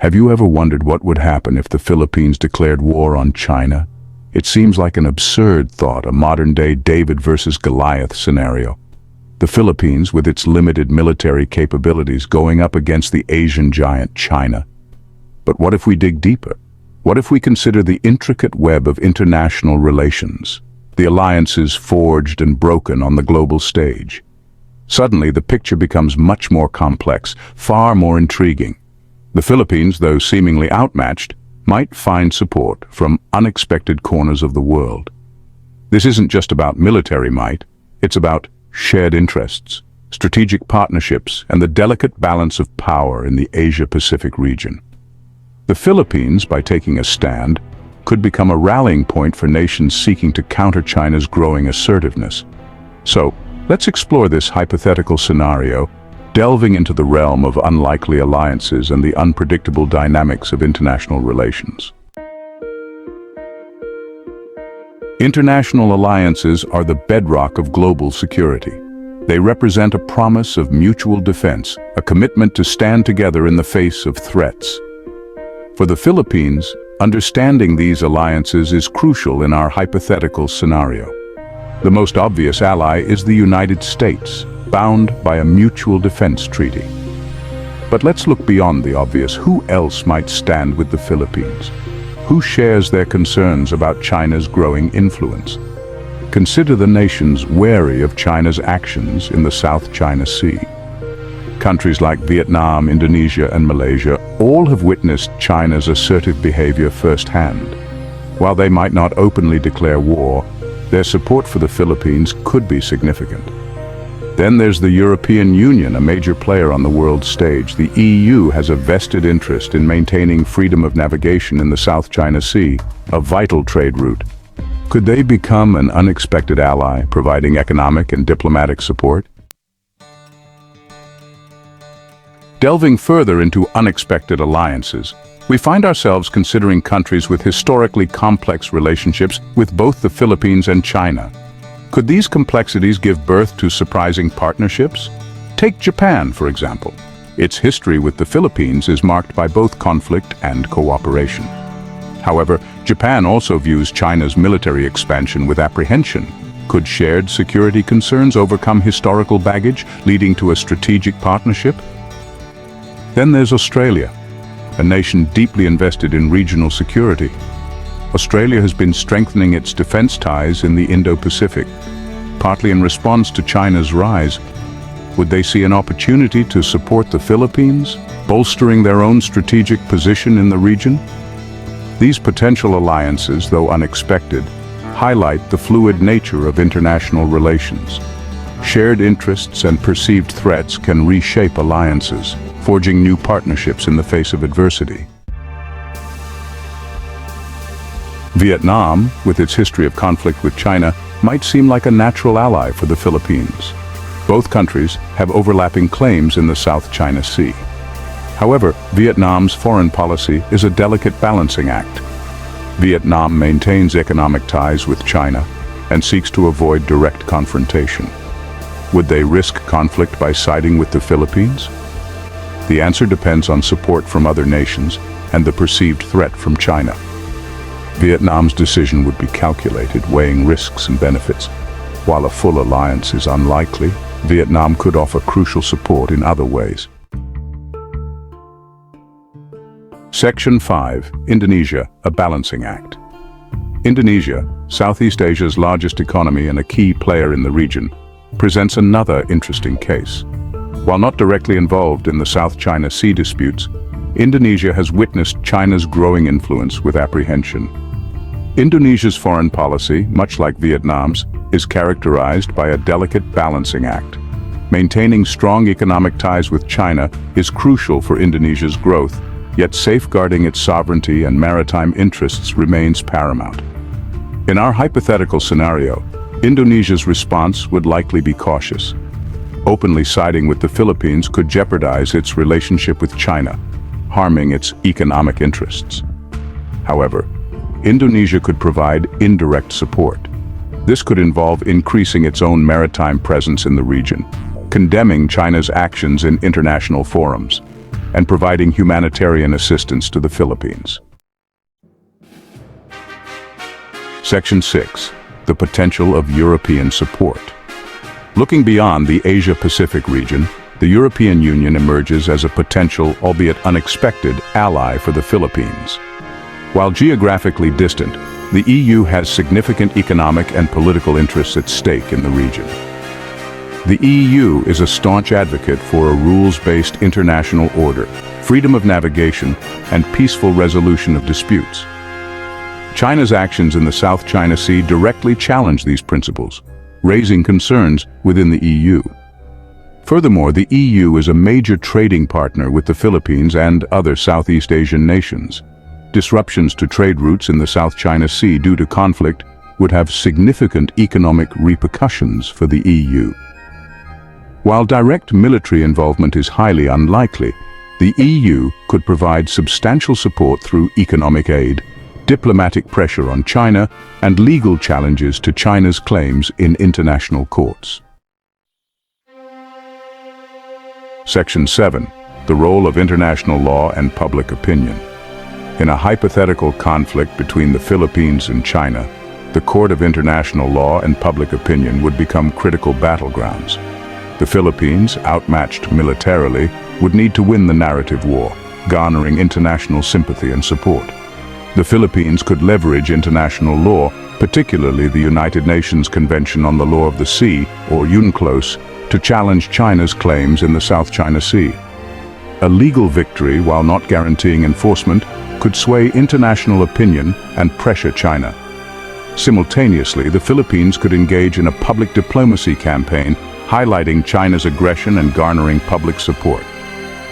Have you ever wondered what would happen if the Philippines declared war on China? It seems like an absurd thought, a modern-day David versus Goliath scenario. The Philippines, with its limited military capabilities, going up against the Asian giant China. But what if we dig deeper? What if we consider the intricate web of international relations, the alliances forged and broken on the global stage? Suddenly, the picture becomes much more complex, far more intriguing. The Philippines, though seemingly outmatched, might find support from unexpected corners of the world. This isn't just about military might, it's about shared interests, strategic partnerships, and the delicate balance of power in the Asia-Pacific region. The Philippines, by taking a stand, could become a rallying point for nations seeking to counter China's growing assertiveness. So, let's explore this hypothetical scenario, delving into the realm of unlikely alliances and the unpredictable dynamics of international relations. International alliances are the bedrock of global security. They represent a promise of mutual defense, a commitment to stand together in the face of threats. For the Philippines, understanding these alliances is crucial in our hypothetical scenario. The most obvious ally is the United States, bound by a mutual defense treaty. But let's look beyond the obvious. Who else might stand with the Philippines? Who shares their concerns about China's growing influence? Consider the nations wary of China's actions in the South China Sea. Countries like Vietnam, Indonesia, and Malaysia all have witnessed China's assertive behavior firsthand. While they might not openly declare war, their support for the Philippines could be significant. Then there's the European Union, a major player on the world stage. The EU has a vested interest in maintaining freedom of navigation in the South China Sea, a vital trade route. Could they become an unexpected ally, providing economic and diplomatic support? Delving further into unexpected alliances, we find ourselves considering countries with historically complex relationships with both the Philippines and China. Could these complexities give birth to surprising partnerships? Take Japan, for example. Its history with the Philippines is marked by both conflict and cooperation. However, Japan also views China's military expansion with apprehension. Could shared security concerns overcome historical baggage, leading to a strategic partnership? Then there's Australia, a nation deeply invested in regional security. Australia has been strengthening its defense ties in the Indo-Pacific, partly in response to China's rise. Would they see an opportunity to support the Philippines, bolstering their own strategic position in the region? These potential alliances, though unexpected, highlight the fluid nature of international relations. Shared interests and perceived threats can reshape alliances, forging new partnerships in the face of adversity. Vietnam, with its history of conflict with China, might seem like a natural ally for the Philippines. Both countries have overlapping claims in the South China Sea. However, Vietnam's foreign policy is a delicate balancing act. Vietnam maintains economic ties with China and seeks to avoid direct confrontation. Would they risk conflict by siding with the Philippines? The answer depends on support from other nations and the perceived threat from China. Vietnam's decision would be calculated, weighing risks and benefits. While a full alliance is unlikely, Vietnam could offer crucial support in other ways. Section 5. Indonesia, a balancing act. Indonesia, Southeast Asia's largest economy and a key player in the region, presents another interesting case. While not directly involved in the South China Sea disputes, Indonesia has witnessed China's growing influence with apprehension. Indonesia's foreign policy, much like Vietnam's, is characterized by a delicate balancing act. Maintaining strong economic ties with China is crucial for Indonesia's growth, yet safeguarding its sovereignty and maritime interests remains paramount. In our hypothetical scenario, Indonesia's response would likely be cautious. Openly siding with the Philippines could jeopardize its relationship with China, harming its economic interests. However, Indonesia could provide indirect support. This could involve increasing its own maritime presence in the region, condemning China's actions in international forums. and providing humanitarian assistance to the Philippines. Section 6. The potential of European support. Looking beyond the Asia-Pacific region, the European Union emerges as a potential, albeit unexpected, ally for the Philippines. While geographically distant, the EU has significant economic and political interests at stake in the region. The EU is a staunch advocate for a rules-based international order, freedom of navigation, and peaceful resolution of disputes. China's actions in the South China Sea directly challenge these principles, raising concerns within the EU. Furthermore, the EU is a major trading partner with the Philippines and other Southeast Asian nations. Disruptions to trade routes in the South China Sea due to conflict would have significant economic repercussions for the EU. While direct military involvement is highly unlikely, the EU could provide substantial support through economic aid, diplomatic pressure on China, and legal challenges to China's claims in international courts. Section 7. The role of international law and public opinion. In a hypothetical conflict between the Philippines and China, the Court of International Law and Public Opinion would become critical battlegrounds. The Philippines, outmatched militarily, would need to win the narrative war, garnering international sympathy and support. The Philippines could leverage international law, particularly the United Nations Convention on the Law of the Sea, or UNCLOS, to challenge China's claims in the South China Sea. A legal victory, while not guaranteeing enforcement, could sway international opinion and pressure China. Simultaneously, the Philippines could engage in a public diplomacy campaign, highlighting China's aggression and garnering public support.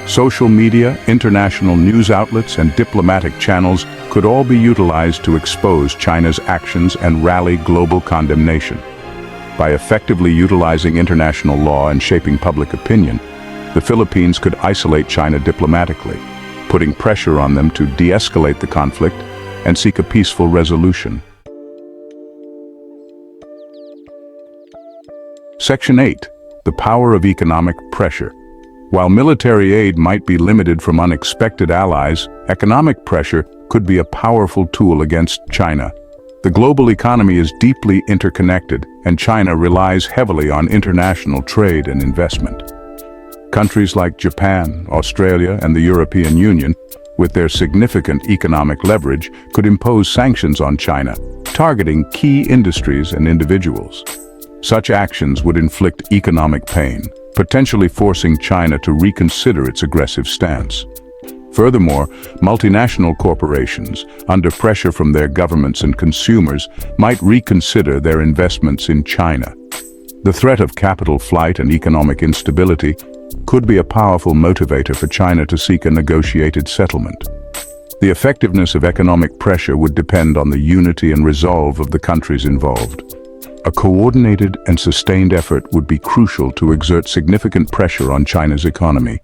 Social media, international news outlets, and diplomatic channels could all be utilized to expose China's actions and rally global condemnation. By effectively utilizing international law and shaping public opinion, the Philippines could isolate China diplomatically, putting pressure on them to de-escalate the conflict and seek a peaceful resolution. Section 8. The power of economic pressure. While military aid might be limited from unexpected allies, economic pressure could be a powerful tool against China. The global economy is deeply interconnected, and China relies heavily on international trade and investment. Countries like Japan, Australia, and the European Union, with their significant economic leverage, could impose sanctions on China, targeting key industries and individuals. Such actions would inflict economic pain, potentially forcing China to reconsider its aggressive stance. Furthermore, multinational corporations, under pressure from their governments and consumers, might reconsider their investments in China. The threat of capital flight and economic instability could be a powerful motivator for China to seek a negotiated settlement. The effectiveness of economic pressure would depend on the unity and resolve of the countries involved. A coordinated and sustained effort would be crucial to exert significant pressure on China's economy.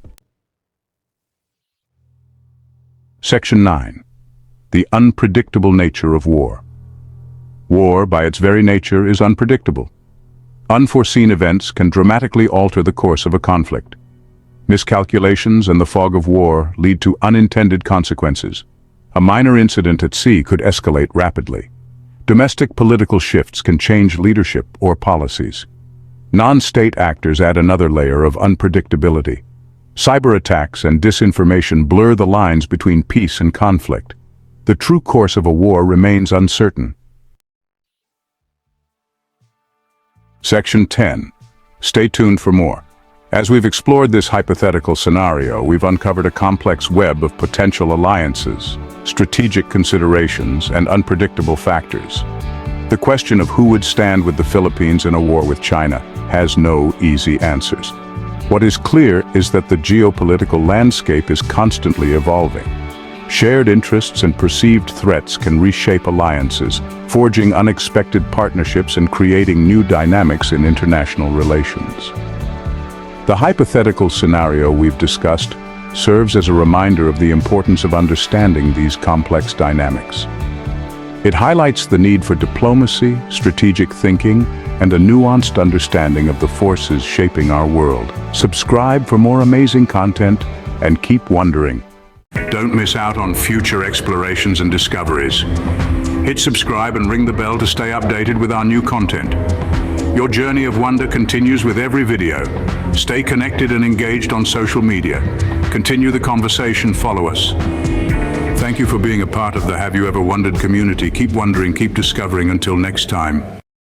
Section 9. The unpredictable nature of war. War, by its very nature, is unpredictable. Unforeseen events can dramatically alter the course of a conflict. Miscalculations and the fog of war lead to unintended consequences. A minor incident at sea could escalate rapidly. Domestic political shifts can change leadership or policies. Non-state actors add another layer of unpredictability. Cyber attacks and disinformation blur the lines between peace and conflict. The true course of a war remains uncertain. Section 10. Stay tuned for more. As we've explored this hypothetical scenario, we've uncovered a complex web of potential alliances, strategic considerations, and unpredictable factors. The question of who would stand with the Philippines in a war with China has no easy answers. What is clear is that the geopolitical landscape is constantly evolving. Shared interests and perceived threats can reshape alliances, forging unexpected partnerships and creating new dynamics in international relations. The hypothetical scenario we've discussed serves as a reminder of the importance of understanding these complex dynamics. It highlights the need for diplomacy, strategic thinking, and a nuanced understanding of the forces shaping our world. Subscribe for more amazing content and keep wondering. Don't miss out on future explorations and discoveries. Hit subscribe and ring the bell to stay updated with our new content. Your journey of wonder continues with every video. Stay connected and engaged on social media. Continue the conversation, follow us. Thank you for being a part of the Have You Ever Wondered community. Keep wondering, keep discovering. Until next time.